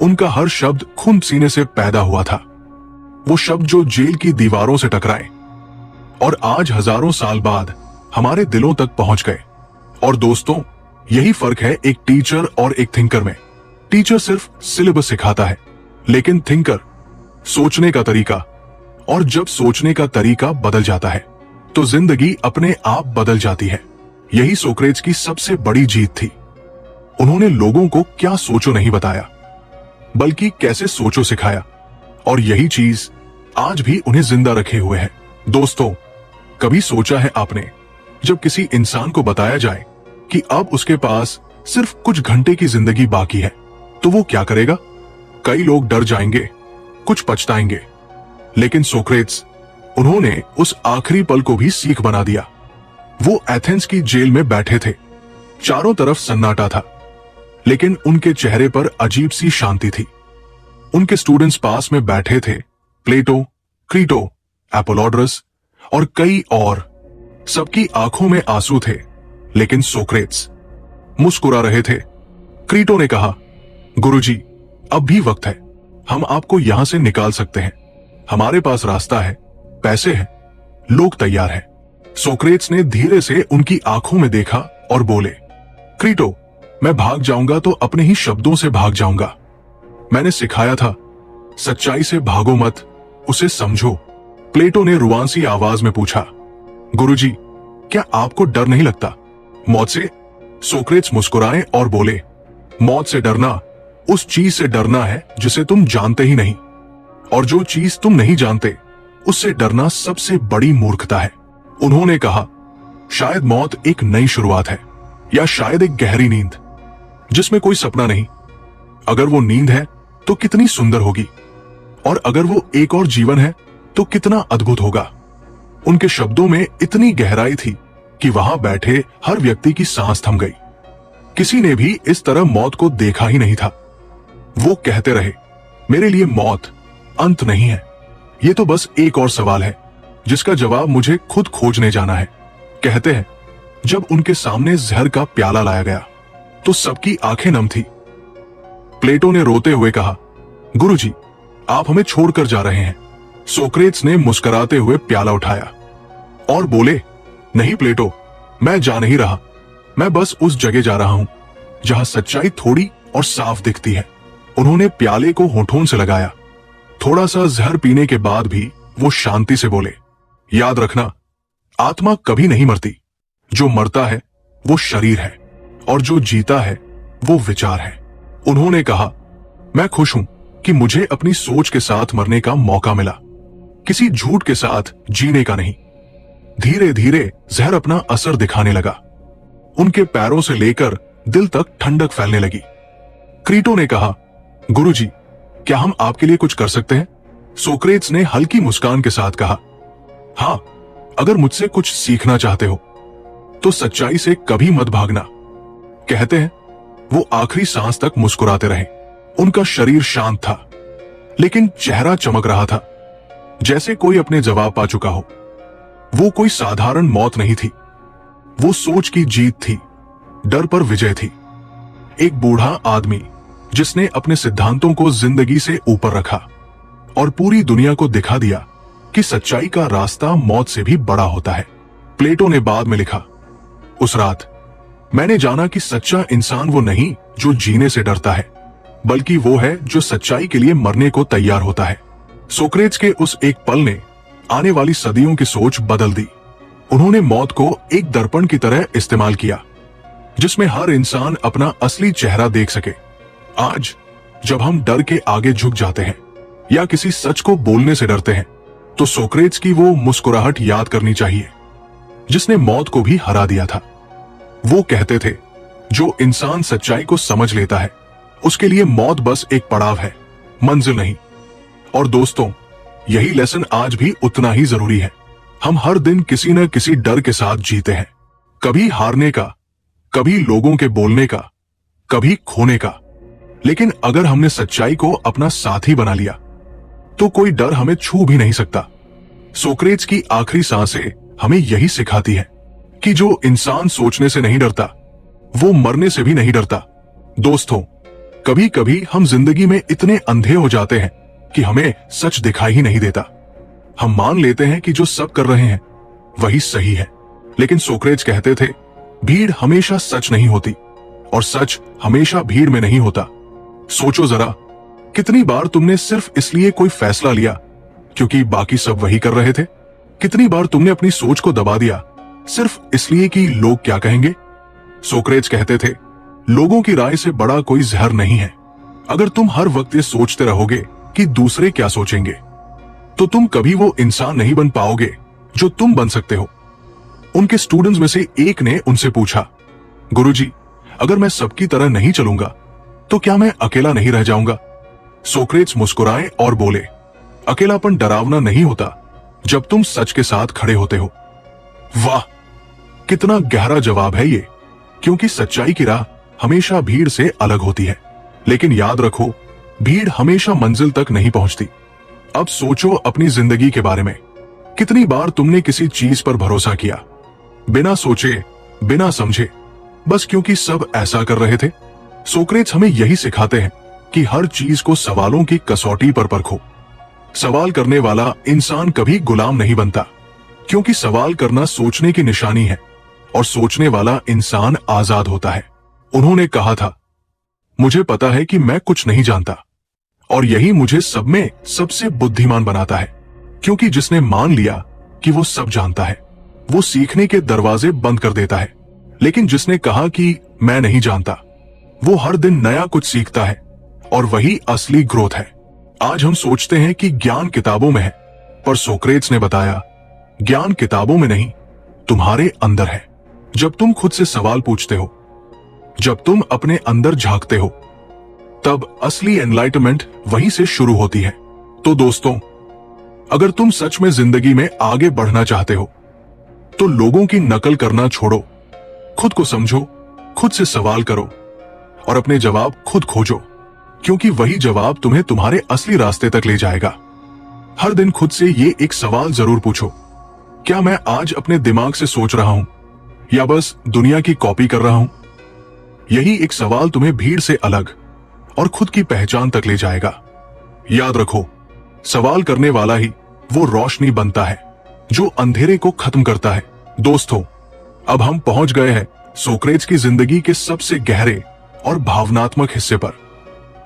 उनका हर शब्द खून सीने से पैदा हुआ था, वो शब्द जो जेल की दीवारों से टकराए और आज हजारों साल बाद हमारे दिलों तक पहुंच गए। और दोस्तों, यही फर्क है एक टीचर और एक थिंकर में। टीचर सिर्फ सिलेबस सिखाता है, लेकिन थिंकर सोचने का तरीका, और जब सोचने का तरीका बदल जाता है तो जिंदगी अपने आप बदल जाती है। यही सोक्रेट्स की सबसे बड़ी जीत थी। उन्होंने लोगों को क्या सोचो नहीं बताया, बल्कि कैसे सोचो सिखाया, और यही चीज आज भी उन्हें जिंदा रखे हुए है। दोस्तों, कभी सोचा है आपने, जब किसी इंसान को बताया जाए कि अब उसके पास सिर्फ कुछ घंटे की जिंदगी बाकी है, तो वो क्या करेगा? कई लोग डर जाएंगे, कुछ पछताएंगे, लेकिन सोक्रेट्स, उन्होंने उस आखिरी पल को भी सीख बना दिया। वो एथेंस की जेल में बैठे थे, चारों तरफ सन्नाटा था, लेकिन उनके चेहरे पर अजीब सी शांति थी। उनके स्टूडेंट्स पास में बैठे थे, प्लेटो, क्रीटो, एपोलोडरस और कई और। सबकी आंखों में आंसू थे, लेकिन सोक्रेट्स मुस्कुरा रहे थे। क्रीटो ने कहा, गुरुजी, अब भी वक्त है, हम आपको यहां से निकाल सकते हैं, हमारे पास रास्ता है, पैसे हैं, लोग तैयार हैं। सोक्रेट्स ने धीरे से उनकी आंखों में देखा और बोले, क्रीटो, मैं भाग जाऊंगा तो अपने ही शब्दों से भाग जाऊंगा। मैंने सिखाया था, सच्चाई से भागो मत, उसे समझो। प्लेटो ने रुआंसी आवाज में पूछा, गुरुजी, क्या आपको डर नहीं लगता मौत से? सोक्रेट्स मुस्कुराए और बोले, मौत से डरना उस चीज से डरना है जिसे तुम जानते ही नहीं, और जो चीज तुम नहीं जानते उससे डरना सबसे बड़ी मूर्खता है। उन्होंने कहा, शायद मौत एक नई शुरुआत है, या शायद एक गहरी नींद जिसमें कोई सपना नहीं। अगर वो नींद है तो कितनी सुंदर होगी, और अगर वो एक और जीवन है तो कितना अद्भुत होगा। उनके शब्दों में इतनी गहराई थी कि वहां बैठे हर व्यक्ति की सांस थम गई। किसी ने भी इस तरह मौत को देखा ही नहीं था। वो कहते रहे, मेरे लिए मौत अंत नहीं है, ये तो बस एक और सवाल है जिसका जवाब मुझे खुद खोजने जाना है। कहते हैं, जब उनके सामने जहर का प्याला लाया गया तो सबकी आंखें नम थी। प्लेटो ने रोते हुए कहा, गुरुजी, आप हमें छोड़कर जा रहे हैं। सोक्रेट्स ने मुस्कुराते हुए प्याला उठाया और बोले, नहीं प्लेटो, मैं जा नहीं रहा, मैं बस उस जगह जा रहा हूं जहां सच्चाई थोड़ी और साफ दिखती है। उन्होंने प्याले को होठों से लगाया। थोड़ा सा जहर पीने के बाद भी वो शांति से बोले, याद रखना, आत्मा कभी नहीं मरती, जो मरता है वो शरीर है, और जो जीता है वो विचार है। उन्होंने कहा, मैं खुश हूं कि मुझे अपनी सोच के साथ मरने का मौका मिला, किसी झूठ के साथ जीने का नहीं। धीरे धीरे जहर अपना असर दिखाने लगा। उनके पैरों से लेकर दिल तक ठंडक फैलने लगी। क्रीटो ने कहा, गुरुजी, क्या हम आपके लिए कुछ कर सकते हैं? सोक्रेट्स ने हल्की मुस्कान के साथ कहा, हां, अगर मुझसे कुछ सीखना चाहते हो तो सच्चाई से कभी मत भागना। कहते हैं, वो आखिरी सांस तक मुस्कुराते रहे। उनका शरीर शांत था, लेकिन चेहरा चमक रहा था, जैसे कोई अपने जवाब पा चुका हो। वो कोई साधारण मौत नहीं थी, वो सोच की जीत थी, डर पर विजय थी। एक बूढ़ा आदमी जिसने अपने सिद्धांतों को जिंदगी से ऊपर रखा और पूरी दुनिया को दिखा दिया कि सच्चाई का रास्ता मौत से भी बड़ा होता है। प्लेटो ने बाद में लिखा, उस रात मैंने जाना कि सच्चा इंसान वो नहीं जो जीने से डरता है, बल्कि वो है जो सच्चाई के लिए मरने को तैयार होता है। सोक्रेट्स के उस एक पल ने आने वाली सदियों की सोच बदल दी। उन्होंने मौत को एक दर्पण की तरह इस्तेमाल किया, जिसमें हर इंसान अपना असली चेहरा देख सके। आज जब हम डर के आगे झुक जाते हैं या किसी सच को बोलने से डरते हैं, तो सोक्रेट्स की वो मुस्कुराहट याद करनी चाहिए जिसने मौत को भी हरा दिया था। वो कहते थे, जो इंसान सच्चाई को समझ लेता है उसके लिए मौत बस एक पड़ाव है, मंजिल नहीं। और दोस्तों, यही लेसन आज भी उतना ही जरूरी है। हम हर दिन किसी न किसी डर के साथ जीते हैं, कभी हारने का, कभी लोगों के बोलने का, कभी खोने का। लेकिन अगर हमने सच्चाई को अपना साथी बना लिया तो कोई डर हमें छू भी नहीं सकता। सोक्रेट्स की आखिरी सांसें हमें यही सिखाती है कि जो इंसान सोचने से नहीं डरता वो मरने से भी नहीं डरता। दोस्तों, कभी कभी हम जिंदगी में इतने अंधे हो जाते हैं कि हमें सच दिखाई ही नहीं देता। हम मान लेते हैं कि जो सब कर रहे हैं वही सही है, लेकिन सोक्रेट्स कहते थे भीड़ हमेशा सच नहीं होती और सच हमेशा भीड़ में नहीं होता। सोचो जरा, कितनी बार तुमने सिर्फ इसलिए कोई फैसला लिया क्योंकि बाकी सब वही कर रहे थे? कितनी बार तुमने अपनी सोच को दबा दिया सिर्फ इसलिए कि लोग क्या कहेंगे? सोक्रेट्स कहते थे लोगों की राय से बड़ा कोई जहर नहीं है। अगर तुम हर वक्त ये सोचते रहोगे कि दूसरे क्या सोचेंगे तो तुम कभी वो इंसान नहीं बन पाओगे जो तुम बन सकते हो। उनके स्टूडेंट्स में से एक ने उनसे पूछा, गुरुजी, अगर मैं सबकी तरह नहीं चलूंगा तो क्या मैं अकेला नहीं रह जाऊंगा? सोक्रेट्स मुस्कुराए और बोले, अकेलापन डरावना नहीं होता जब तुम सच के साथ खड़े होते हो। वाह, कितना गहरा जवाब है ये, क्योंकि सच्चाई की राह हमेशा भीड़ से अलग होती है। लेकिन याद रखो, भीड़ हमेशा मंजिल तक नहीं पहुंचती। अब सोचो अपनी जिंदगी के बारे में। कितनी बार तुमने किसी चीज पर भरोसा किया, बिना सोचे, बिना समझे, बस क्योंकि सब ऐसा कर रहे थे? सोक्रेट्स हमें यही सिखाते हैं कि हर चीज को सवालों की कसौटी पर परखो। सवाल करने वाला इंसान कभी गुलाम नहीं बनता, क्योंकि सवाल करना सोचने की निशानी है और सोचने वाला इंसान आजाद होता है। उन्होंने कहा था, मुझे पता है कि मैं कुछ नहीं जानता और यही मुझे सब में सबसे बुद्धिमान बनाता है, क्योंकि जिसने मान लिया कि वो सब जानता है वो सीखने के दरवाजे बंद कर देता है। लेकिन जिसने कहा कि मैं नहीं जानता, वो हर दिन नया कुछ सीखता है और वही असली ग्रोथ है। आज हम सोचते हैं कि ज्ञान किताबों में है, पर सोक्रेट्स ने बताया ज्ञान किताबों में नहीं, तुम्हारे अंदर है। जब तुम खुद से सवाल पूछते हो, जब तुम अपने अंदर झांकते हो, तब असली एनलाइटमेंट वहीं से शुरू होती है। तो दोस्तों, अगर तुम सच में जिंदगी में आगे बढ़ना चाहते हो तो लोगों की नकल करना छोड़ो, खुद को समझो, खुद से सवाल करो और अपने जवाब खुद खोजो, क्योंकि वही जवाब तुम्हें तुम्हारे असली रास्ते तक ले जाएगा। हर दिन खुद से ये एक सवाल जरूर पूछो, क्या मैं आज अपने दिमाग से सोच रहा हूं या बस दुनिया की कॉपी कर रहा हूं? यही एक सवाल तुम्हें भीड़ से अलग और खुद की पहचान तक ले जाएगा। याद रखो, सवाल करने वाला ही वो रोशनी बनता है जो अंधेरे को खत्म करता है। दोस्तों, अब हम पहुंच गए हैं सोक्रेट्स की जिंदगी के सबसे गहरे और भावनात्मक हिस्से पर।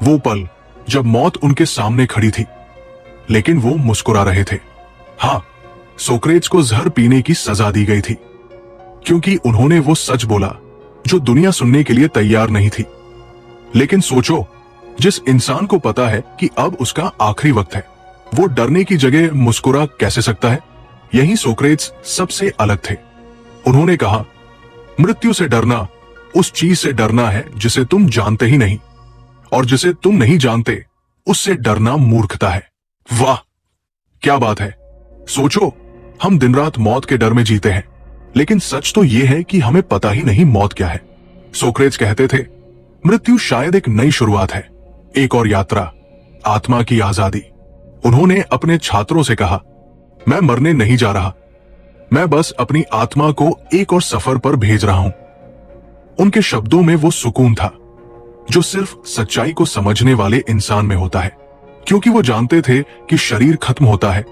वो पल जब मौत उनके सामने खड़ी थी, लेकिन वो मुस्कुरा रहे थे। हाँ, सोक्रेट्स को जहर पीने की सजा दी गई थी, क्योंकि उन्होंने वो सच बोला जो दुनिया सुनने के लिए तैयार नहीं थी। लेकिन सोचो, जिस इंसान को पता है कि अब उसका आखिरी वक्त है, वो डरने की जगह मुस्कुरा कैसे सकता है? यही सोक्रेट्स सबसे अलग थे। उन्होंने कहा, मृत्यु से डरना उस चीज से डरना है जिसे तुम जानते ही नहीं, और जिसे तुम नहीं जानते उससे डरना मूर्खता है। वाह, क्या बात है! सोचो, हम दिन रात मौत के डर में जीते हैं, लेकिन सच तो यह है कि हमें पता ही नहीं मौत क्या है। सोक्रेट्स कहते थे, मृत्यु शायद एक नई शुरुआत है, एक और यात्रा, आत्मा की आजादी। उन्होंने अपने छात्रों से कहा, मैं मरने नहीं जा रहा, मैं बस अपनी आत्मा को एक और सफर पर भेज रहा हूं। उनके शब्दों में वो सुकून था जो सिर्फ सच्चाई को समझने वाले इंसान में होता है, क्योंकि वो जानते थे कि शरीर खत्म होता है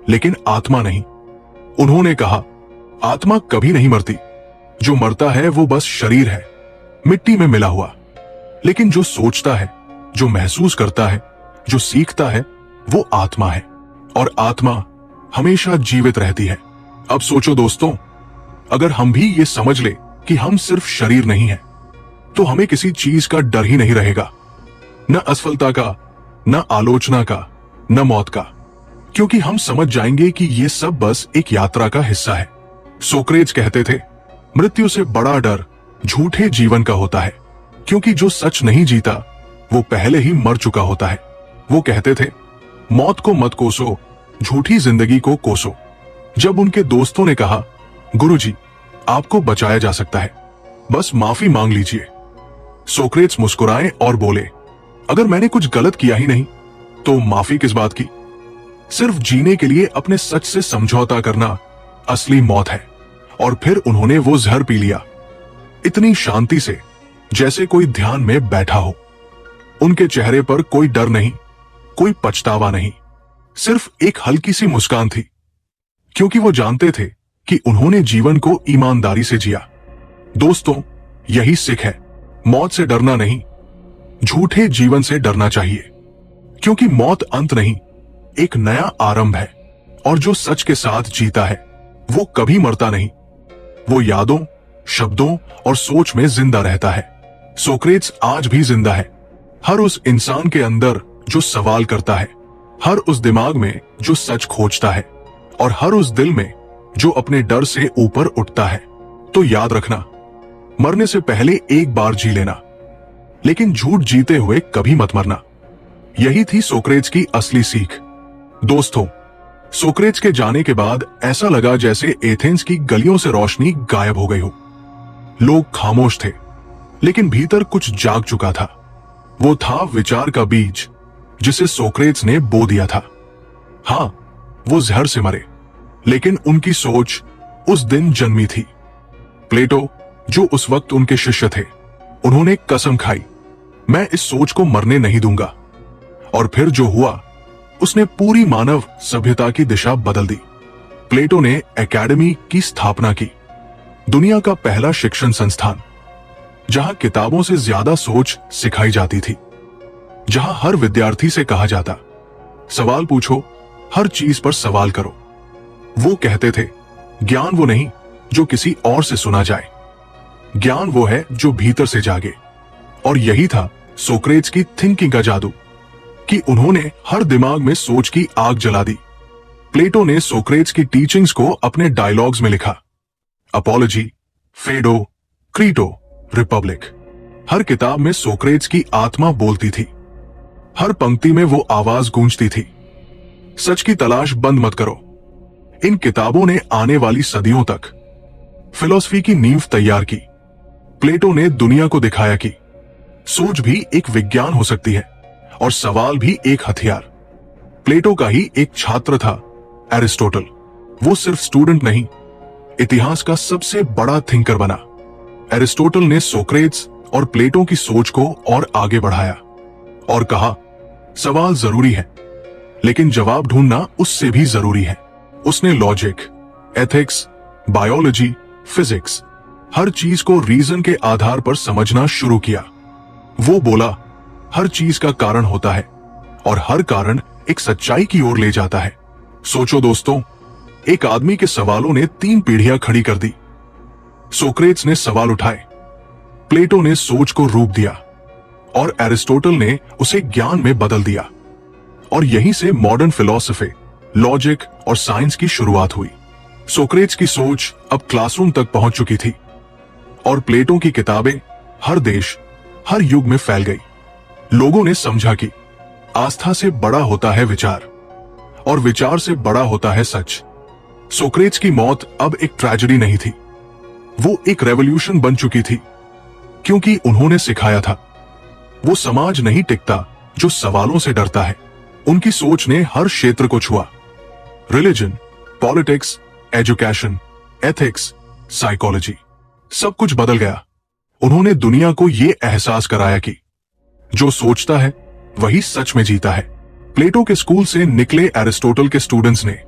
लेकिन आत्मा नहीं। उन्होंने कहा, आत्मा कभी नहीं मरती, जो मरता है वो बस शरीर है, मिट्टी में मिला हुआ। लेकिन जो सोचता है, जो महसूस करता है, जो सीखता है, वो आत्मा है, और आत्मा हमेशा जीवित रहती है। अब सोचो दोस्तों, अगर हम भी ये समझ ले कि हम सिर्फ शरीर नहीं है, तो हमें किसी चीज का डर ही नहीं रहेगा, न असफलता का, न आलोचना का, न मौत का, क्योंकि हम समझ जाएंगे कि ये सब बस एक यात्रा का हिस्सा है। सोक्रेट्स कहते थे, मृत्यु से बड़ा डर झूठे जीवन का होता है, क्योंकि जो सच नहीं जीता वो पहले ही मर चुका होता है। वो कहते थे, मौत को मत कोसो, झूठी जिंदगी को कोसो। जब उनके दोस्तों ने कहा, गुरुजी, आपको बचाया जा सकता है, बस माफी मांग लीजिए, सोक्रेट्स मुस्कुराए और बोले, अगर मैंने कुछ गलत किया ही नहीं तो माफी किस बात की। सिर्फ जीने के लिए अपने सच से समझौता करना असली मौत है। और फिर उन्होंने वो जहर पी लिया, इतनी शांति से जैसे कोई ध्यान में बैठा हो। उनके चेहरे पर कोई डर नहीं, कोई पछतावा नहीं, सिर्फ एक हल्की सी मुस्कान थी, क्योंकि वो जानते थे कि उन्होंने जीवन को ईमानदारी से जिया। दोस्तों, यही सिख है, मौत से डरना नहीं, झूठे जीवन से डरना चाहिए, क्योंकि मौत अंत नहीं, एक नया आरंभ है। और जो सच के साथ जीता है वो कभी मरता नहीं, वो यादों, शब्दों और सोच में जिंदा रहता है। सोक्रेट्स आज भी जिंदा है, हर उस इंसान के अंदर जो सवाल करता है, हर उस दिमाग में जो सच खोजता है, और हर उस दिल में जो अपने डर से ऊपर उठता है। तो याद रखना, मरने से पहले एक बार जी लेना, लेकिन झूठ जीते हुए कभी मत मरना। यही थी सोक्रेट्स की असली सीख। दोस्तों, सोक्रेट्स के जाने के बाद ऐसा लगा जैसे एथेंस की गलियों से रोशनी गायब हो गई हो। लोग खामोश थे, लेकिन भीतर कुछ जाग चुका था। वो था विचार का बीज जिसे सोक्रेट्स ने बो दिया था। हां, वो जहर से मरे, लेकिन उनकी सोच उस दिन जन्मी थी। प्लेटो, जो उस वक्त उनके शिष्य थे, उन्होंने कसम खाई, मैं इस सोच को मरने नहीं दूंगा। और फिर जो हुआ, उसने पूरी मानव सभ्यता की दिशा बदल दी। प्लेटो ने एकेडमी की स्थापना की, दुनिया का पहला शिक्षण संस्थान, जहां किताबों से ज्यादा सोच सिखाई जाती थी, जहां हर विद्यार्थी से कहा जाता, सवाल पूछो, हर चीज पर सवाल करो। वो कहते थे, ज्ञान वो नहीं जो किसी और से सुना जाए, ज्ञान वो है जो भीतर से जागे। और यही था सोक्रेट्स की थिंकिंग का जादू, कि उन्होंने हर दिमाग में सोच की आग जला दी। प्लेटो ने सोक्रेट्स की टीचिंग्स को अपने डायलॉग्स में लिखा, अपॉलॉजी, फेडो, क्रीटो, रिपब्लिक। हर किताब में सोक्रेट्स की आत्मा बोलती थी, हर पंक्ति में वो आवाज गूंजती थी, सच की तलाश बंद मत करो। इन किताबों ने आने वाली सदियों तक फिलॉसफी की नींव तैयार की। प्लेटो ने दुनिया को दिखाया कि सोच भी एक विज्ञान हो सकती है और सवाल भी एक हथियार। प्लेटो का ही एक छात्र था एरिस्टोटल। वो सिर्फ स्टूडेंट नहीं, इतिहास का सबसे बड़ा थिंकर बना। एरिस्टोटल ने सोक्रेट्स और प्लेटो की सोच को और आगे बढ़ाया और कहा, सवाल जरूरी है, लेकिन जवाब ढूंढना उससे भी जरूरी है। उसने लॉजिक, एथिक्स, बायोलॉजी, फिजिक्स, हर चीज को रीजन के आधार पर समझना शुरू किया। वो बोला, हर चीज का कारण होता है और हर कारण एक सच्चाई की ओर ले जाता है। सोचो दोस्तों, एक आदमी के सवालों ने 3 पीढ़ियां खड़ी कर दी। सोक्रेट्स ने सवाल उठाए, प्लेटो ने सोच को रूप दिया और एरिस्टोटल ने उसे ज्ञान में बदल दिया। और यहीं से मॉडर्न फिलॉसफी, लॉजिक और साइंस की शुरुआत हुई। सोक्रेट्स की सोच अब क्लासरूम तक पहुंच चुकी थी और प्लेटो की किताबें हर देश, हर युग में फैल गई। लोगों ने समझा कि आस्था से बड़ा होता है विचार और विचार से बड़ा होता है सच। सोक्रेट्स की मौत अब एक ट्रेजेडी नहीं थी, वो एक रेवोल्यूशन बन चुकी थी, क्योंकि उन्होंने सिखाया था, वो समाज नहीं टिकता जो सवालों से डरता है। उनकी सोच ने हर क्षेत्र को छुआ, religion, politics, education, ethics, psychology, सब कुछ बदल गया। उन्होंने दुनिया को यह एहसास कराया कि जो सोचता है वही सच में जीता है। प्लेटो के स्कूल से निकले एरिस्टोटल के स्टूडेंट्स ने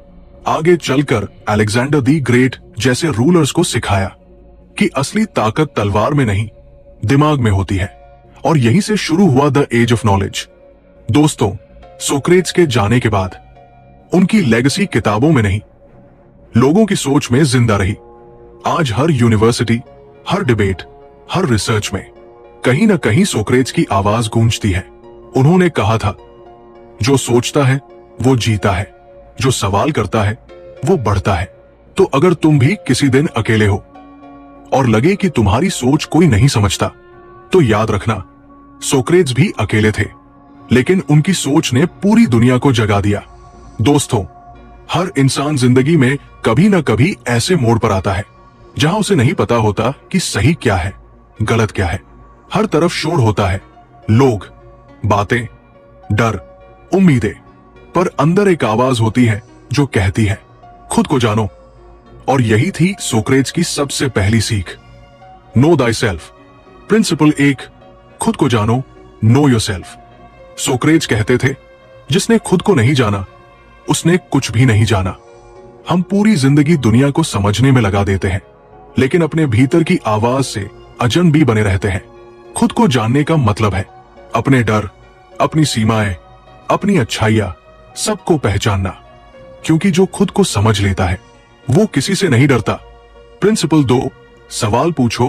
आगे चलकर अलेक्जेंडर दी ग्रेट जैसे रूलर्स को सिखाया कि असली ताकत तलवार में नहीं, दिमाग में होती है। और यहीं से शुरू हुआ द एज ऑफ नॉलेज। दोस्तों, सोक्रेट्स के जाने के बाद उनकी लेगेसी किताबों में नहीं, लोगों की सोच में जिंदा रही। आज हर यूनिवर्सिटी, हर डिबेट, हर रिसर्च में कहीं ना कहीं सोक्रेट्स की आवाज गूंजती है। उन्होंने कहा था, जो सोचता है वो जीता है, जो सवाल करता है वो बढ़ता है। तो अगर तुम भी किसी दिन अकेले हो और लगे कि तुम्हारी सोच कोई नहीं समझता, तो याद रखना, सोक्रेट्स भी अकेले थे, लेकिन उनकी सोच ने पूरी दुनिया को जगा दिया। दोस्तों, हर इंसान जिंदगी में कभी ना कभी ऐसे मोड़ पर आता है जहां उसे नहीं पता होता कि सही क्या है, गलत क्या है। हर तरफ शोर होता है, लोग, बातें, डर, उम्मीदें, पर अंदर एक आवाज होती है जो कहती है, खुद को जानो। और यही थी सोक्रेट्स की सबसे पहली सीख, नो थायसेल्फ। प्रिंसिपल 1, खुद को जानो, नो योरसेल्फ। सोक्रेट्स कहते थे, जिसने खुद को नहीं जाना उसने कुछ भी नहीं जाना। हम पूरी जिंदगी दुनिया को समझने में लगा देते हैं, लेकिन अपने भीतर की आवाज से अजनबी बने रहते हैं। खुद को जानने का मतलब है अपने डर, अपनी सीमाएं, अपनी अच्छाइयां, सबको पहचानना। क्योंकि जो खुद को समझ लेता है वो किसी से नहीं डरता। प्रिंसिपल 2, सवाल पूछो,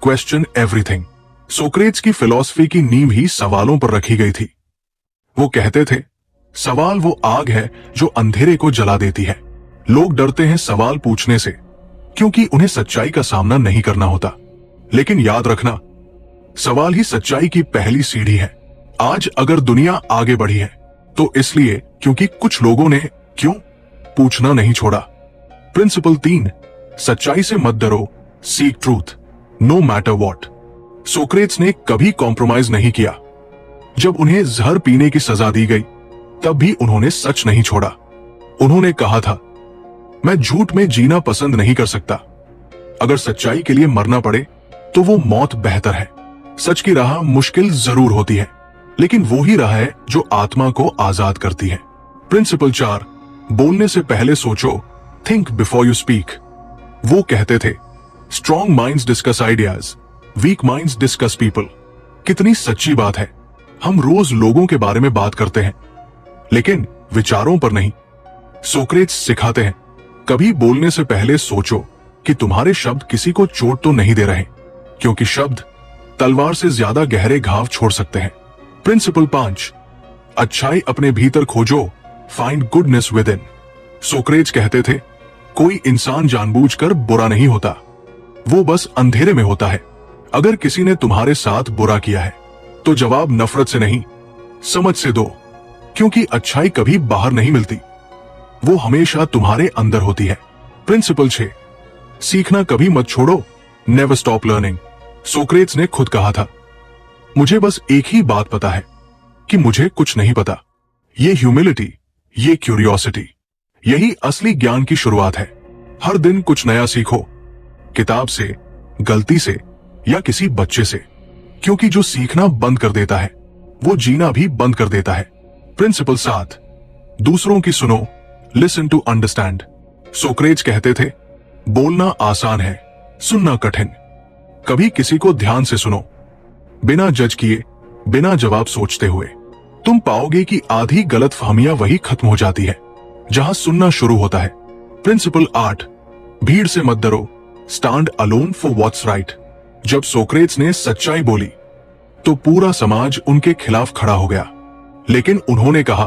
क्वेश्चन एवरीथिंग। सोक्रेट्स की फिलॉसफी की नींव ही सवालों पर रखी गई थी। वो कहते थे, सवाल वो आग है जो अंधेरे को जला देती है। लोग डरते हैं सवाल पूछने से क्योंकि उन्हें सच्चाई का सामना नहीं करना होता। लेकिन याद रखना, सवाल ही सच्चाई की पहली सीढ़ी है। आज अगर दुनिया आगे बढ़ी है तो इसलिए क्योंकि कुछ लोगों ने क्यों पूछना नहीं छोड़ा। प्रिंसिपल 3, सच्चाई से मत डरो, seek truth no matter what. Socrates ने कभी कॉम्प्रोमाइज नहीं किया। जब उन्हें जहर पीने की सजा दी गई तब भी उन्होंने सच नहीं छोड़ा। उन्होंने कहा था, मैं झूठ में जीना पसंद नहीं कर सकता। अगर सच्चाई के लिए मरना पड़े तो वो मौत बेहतर है। सच की राह मुश्किल जरूर होती है, लेकिन वो ही राह है जो आत्मा को आजाद करती है। प्रिंसिपल 4, बोलने से पहले सोचो, थिंक बिफोर यू स्पीक। वो कहते थे, strong minds discuss ideas, weak minds discuss people. कितनी सच्ची बात है। हम रोज लोगों के बारे में बात करते हैं, लेकिन विचारों पर नहीं। सोक्रेट्स सिखाते हैं, कभी बोलने से पहले सोचो कि तुम्हारे शब्द किसी को चोट तो नहीं दे रहे, क्योंकि शब्द तलवार से ज्यादा गहरे घाव छोड़ सकते हैं। प्रिंसिपल 5, अच्छाई अपने भीतर खोजो, find goodness with in. Socrates कहते थे, कोई इंसान जानबूझकर बुरा नहीं होता, वो बस अंधेरे में होता है। अगर किसी ने तुम्हारे साथ बुरा किया है तो जवाब नफरत से नहीं, समझ से दो, क्योंकि अच्छाई कभी बाहर नहीं मिलती, वो हमेशा तुम्हारे अंदर होती है। प्रिंसिपल 6, सीखना कभी मत छोड़ो, नेवर स्टॉप लर्निंग। सोक्रेट्स ने खुद कहा था, मुझे बस एक ही बात पता है कि मुझे कुछ नहीं पता। ये ह्यूमिलिटी, ये क्यूरियोसिटी, यही असली ज्ञान की शुरुआत है। हर दिन कुछ नया सीखो, किताब से, गलती से या किसी बच्चे से, क्योंकि जो सीखना बंद कर देता है वो जीना भी बंद कर देता है। प्रिंसिपल 7, दूसरों की सुनो, लिसन टू अंडरस्टैंड। सोक्रेट्स कहते थे, बोलना आसान है, सुनना कठिन। कभी किसी को ध्यान से सुनो, बिना जज किए, बिना जवाब सोचते हुए। तुम पाओगे कि आधी गलतफहमियां वही खत्म हो जाती है जहां सुनना शुरू होता है। प्रिंसिपल 8, भीड़ से मत डरो, stand alone for what's right. जब सोक्रेट्स ने सच्चाई बोली तो पूरा समाज उनके खिलाफ खड़ा हो गया, लेकिन उन्होंने कहा,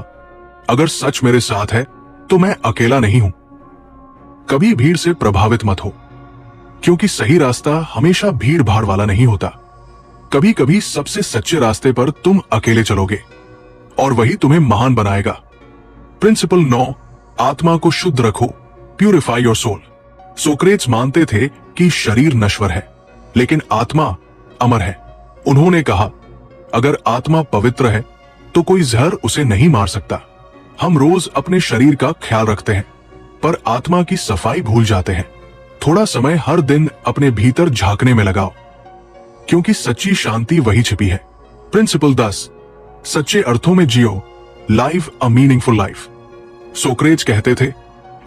अगर सच मेरे साथ है तो मैं अकेला नहीं हूं। कभी भीड़ से प्रभावित मत हो, क्योंकि सही रास्ता हमेशा भीड़ भाड़ वाला नहीं होता। कभी कभी सबसे सच्चे रास्ते पर तुम अकेले चलोगे और वही तुम्हें महान बनाएगा। प्रिंसिपल 9, आत्मा को शुद्ध रखो, प्यूरिफाई योर सोल। सोक्रेट्स मानते थे कि शरीर नश्वर है लेकिन आत्मा अमर है। उन्होंने कहा, अगर आत्मा पवित्र है तो कोई जहर उसे नहीं मार सकता। हम रोज अपने शरीर का ख्याल रखते हैं पर आत्मा की सफाई भूल जाते हैं। थोड़ा समय हर दिन अपने भीतर झांकने में लगाओ, क्योंकि सच्ची शांति वही छिपी है। प्रिंसिपल 10, सच्चे अर्थों में जियो, live a meaningful life. Socrates कहते थे,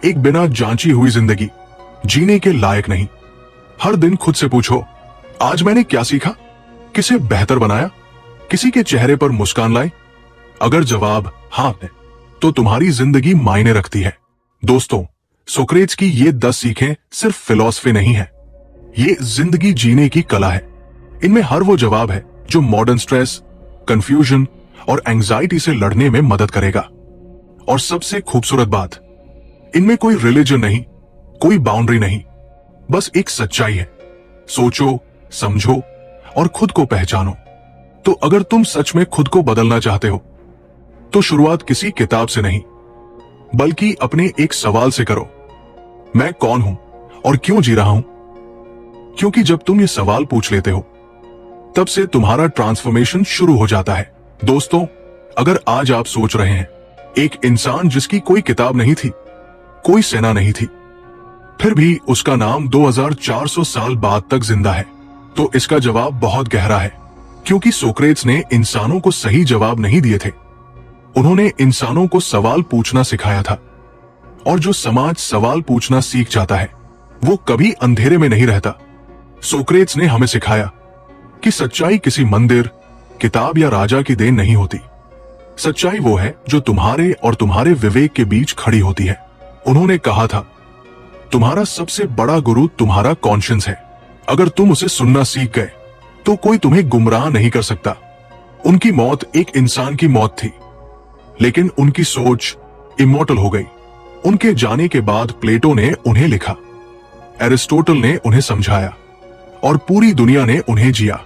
एक बिना जांची हुई जिंदगी जीने के लायक नहीं। हर दिन खुद से पूछो, आज मैंने क्या सीखा, किसे बेहतर बनाया, किसी के चेहरे पर मुस्कान लाई। अगर जवाब हाँ है तो तुम्हारी जिंदगी मायने रखती है। दोस्तों, सोक्रेट्स की ये 10 सीखें सिर्फ फिलॉसफी नहीं है, ये जिंदगी जीने की कला है। इनमें हर वो जवाब है जो मॉडर्न स्ट्रेस, कंफ्यूजन और एंजाइटी से लड़ने में मदद करेगा। और सबसे खूबसूरत बात, इनमें कोई रिलीजन नहीं, कोई बाउंड्री नहीं, बस एक सच्चाई है। सोचो, समझो और खुद को पहचानो, तो अगर तुम सच में खुद को बदलना चाहते हो तो शुरुआत किसी किताब से नहीं बल्कि अपने एक सवाल से करो, मैं कौन हूं और क्यों जी रहा हूं। क्योंकि जब तुम ये सवाल पूछ लेते हो तब से तुम्हारा ट्रांसफॉर्मेशन शुरू हो जाता है। दोस्तों, अगर आज आप सोच रहे हैं एक इंसान जिसकी कोई किताब नहीं थी, कोई सेना नहीं थी, फिर भी उसका नाम 2400 साल बाद तक जिंदा है, तो इसका जवाब बहुत गहरा है। क्योंकि सोक्रेट्स ने इंसानों को सही जवाब नहीं दिए थे, उन्होंने इंसानों को सवाल पूछना सिखाया था। और जो समाज सवाल पूछना सीख जाता है वो कभी अंधेरे में नहीं रहता। सोक्रेट्स ने हमें सिखाया कि सच्चाई किसी मंदिर, किताब या राजा की देन नहीं होती। सच्चाई वो है जो तुम्हारे और तुम्हारे विवेक के बीच खड़ी होती है। उन्होंने कहा था, तुम्हारा सबसे बड़ा गुरु तुम्हारा कॉन्शियंस है। अगर तुम उसे सुनना सीख गए तो कोई तुम्हें गुमराह नहीं कर सकता। उनकी मौत एक इंसान की मौत थी, लेकिन उनकी सोच इमॉर्टल हो गई। उनके जाने के बाद प्लेटो ने उन्हें लिखा, एरिस्टोटल ने उन्हें समझाया और पूरी दुनिया ने उन्हें जिया।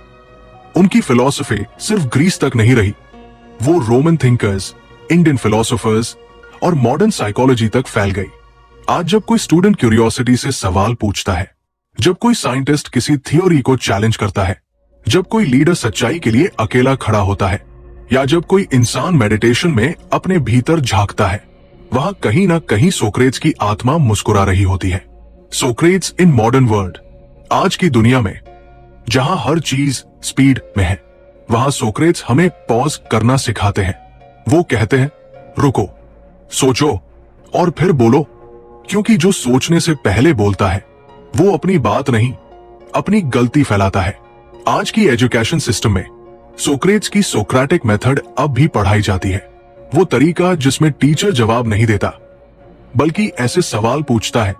उनकी फिलॉसफी सिर्फ ग्रीस तक नहीं रही, वो रोमन थिंकर्स, इंडियन फिलोसोफर्स और मॉडर्न साइकोलॉजी तक फैल गई। आज जब कोई स्टूडेंट क्यूरियोसिटी से सवाल पूछता है, जब कोई साइंटिस्ट किसी थ्योरी को चैलेंज करता है, जब कोई लीडर सच्चाई के लिए अकेला खड़ा होता है, या जब कोई इंसान मेडिटेशन में अपने भीतर झांकता है, वहां कहीं ना कहीं सोक्रेट्स की आत्मा मुस्कुरा रही होती है। सोक्रेट्स इन मॉडर्न वर्ल्ड, आज की दुनिया में जहां हर चीज स्पीड में है, वहां सोक्रेट्स हमें पॉज करना सिखाते हैं। वो कहते हैं, रुको, सोचो और फिर बोलो। क्योंकि जो सोचने से पहले बोलता है वो अपनी बात नहीं, अपनी गलती फैलाता है। आज की एजुकेशन सिस्टम में सोक्रेट्स की सोक्रेटिक मेथड अब भी पढ़ाई जाती है। वो तरीका जिसमें टीचर जवाब नहीं देता, बल्कि ऐसे सवाल पूछता है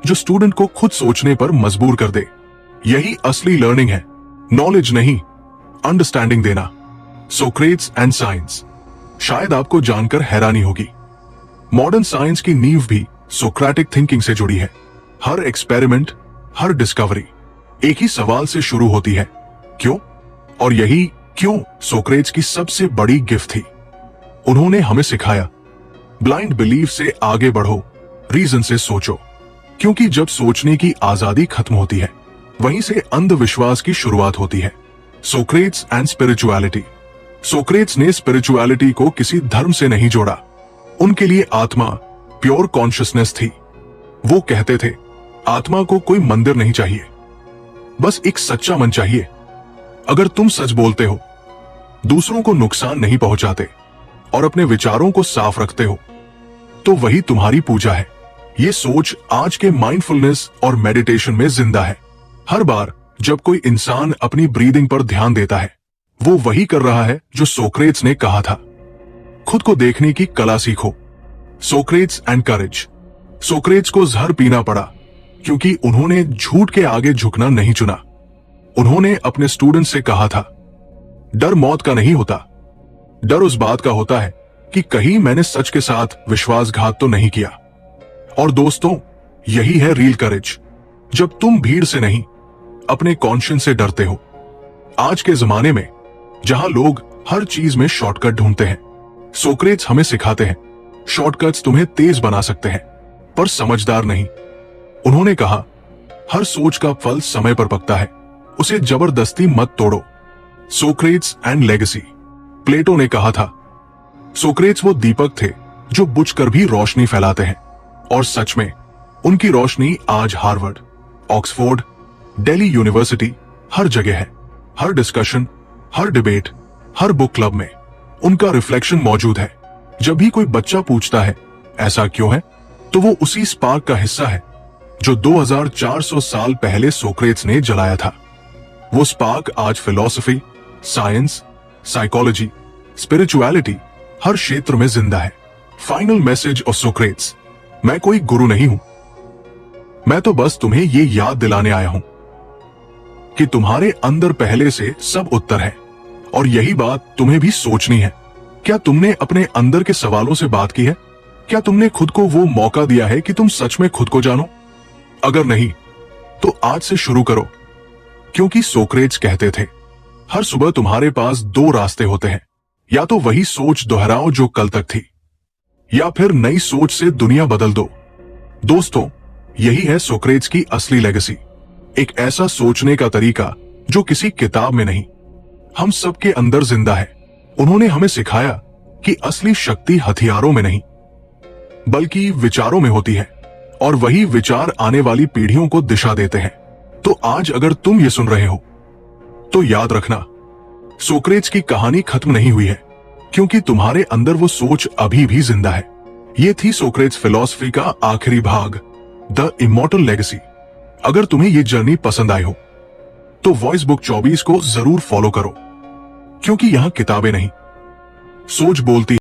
जो स्टूडेंट को खुद सोचने पर मजबूर कर दे। यही असली लर्निंग है, नॉलेज नहीं, अंडरस्टैंडिंग देना। सोक्रेट्स एंड साइंस, शायद आपको जानकर हैरानी होगी, मॉडर्न साइंस की नींव भी सोक्रेटिक थिंकिंग से जुड़ी है। हर एक्सपेरिमेंट, हर डिस्कवरी एक ही सवाल से शुरू होती है, क्यों? और यही क्यों सोक्रेट्स की सबसे बड़ी गिफ्ट थी। उन्होंने हमें सिखाया, ब्लाइंड बिलीफ से आगे बढ़ो, रीजन से सोचो। क्योंकि जब सोचने की आजादी खत्म होती है, वहीं से अंधविश्वास की शुरुआत होती है। सोक्रेट्स एंड स्पिरिचुअलिटी, सोक्रेट्स ने स्पिरिचुअलिटी को किसी धर्म से नहीं जोड़ा। उनके लिए आत्मा प्योर कॉन्शियसनेस थी। वो कहते थे, आत्मा को कोई मंदिर नहीं चाहिए, बस एक सच्चा मन चाहिए। अगर तुम सच बोलते हो, दूसरों को नुकसान नहीं पहुंचाते और अपने विचारों को साफ रखते हो, तो वही तुम्हारी पूजा है। ये सोच आज के माइंडफुलनेस और मेडिटेशन में जिंदा है। हर बार जब कोई इंसान अपनी ब्रीदिंग पर ध्यान देता है, वो वही कर रहा है जो सोक्रेट्स ने कहा था, खुद को देखने की कला सीखो। सोक्रेट्स एंड करेज, सोक्रेट्स को जहर पीना पड़ा क्योंकि उन्होंने झूठ के आगे झुकना नहीं चुना। उन्होंने अपने स्टूडेंट से कहा था, डर मौत का नहीं होता, डर उस बात का होता है कि कहीं मैंने सच के साथ विश्वासघात तो नहीं किया। और दोस्तों, यही है रियल करेज, जब तुम भीड़ से नहीं, अपने कॉन्शियंस से डरते हो। आज के जमाने में जहां लोग हर चीज में शॉर्टकट ढूंढते हैं, सोक्रेट्स हमें सिखाते हैं, शॉर्टकट्स तुम्हें तेज बना सकते हैं पर समझदार नहीं। उन्होंने कहा, हर सोच का फल समय पर पकता है, उसे जबरदस्ती मत तोड़ो। सोक्रेट्स एंड लेगेसी, प्लेटो ने कहा था, सोक्रेट्स वो दीपक थे जो बुझकर भी रोशनी फैलाते हैं। और सच में उनकी रोशनी आज हार्वर्ड, ऑक्सफोर्ड, दिल्ली यूनिवर्सिटी, हर जगह है। हर डिस्कशन, हर डिबेट, हर बुक क्लब में उनका रिफ्लेक्शन मौजूद है। जब भी कोई बच्चा पूछता है ऐसा क्यों है, तो वो उसी स्पार्क का हिस्सा है जो 2400 साल पहले सोक्रेट्स ने जलाया था। वो स्पार्क आज फिलॉसफी, साइंस, साइकोलॉजी, स्पिरिचुअलिटी हर क्षेत्र में जिंदा है। फाइनल मैसेज ऑफ सोक्रेट्स, मैं कोई गुरु नहीं हूं, मैं तो बस तुम्हें ये याद दिलाने आया हूं कि तुम्हारे अंदर पहले से सब उत्तर है और यही बात तुम्हें भी सोचनी है। क्या तुमने अपने अंदर के सवालों से बात की है? क्या तुमने खुद को वो मौका दिया है कि तुम सच में खुद को जानो? अगर नहीं, तो आज से शुरू करो, क्योंकि सोक्रेट्स कहते थे, हर सुबह तुम्हारे पास दो रास्ते होते हैं, या तो वही सोच दोहराओ जो कल तक थी, या फिर नई सोच से दुनिया बदल दो। दोस्तों, यही है सोक्रेट्स की असली लेगेसी। एक ऐसा सोचने का तरीका जो किसी किताब में नहीं, हम सबके अंदर जिंदा है। उन्होंने हमें सिखाया कि असली शक्ति हथियारों में नहीं, बल्कि विचारों में होती है, और वही विचार आने वाली पीढ़ियों को दिशा देते हैं। तो आज अगर तुम ये सुन रहे हो, तो याद रखना, सोक्रेट्स की कहानी खत्म नहीं हुई है, क्योंकि तुम्हारे अंदर वो सोच अभी भी जिंदा है। ये थी सोक्रेट्स फिलॉसफी का आखिरी भाग, द इमॉर्टल लेगेसी। अगर तुम्हें ये जर्नी पसंद आई हो, तो वॉइस बुक 24 को जरूर फॉलो करो, क्योंकि यहां किताबें नहीं, सोच बोलती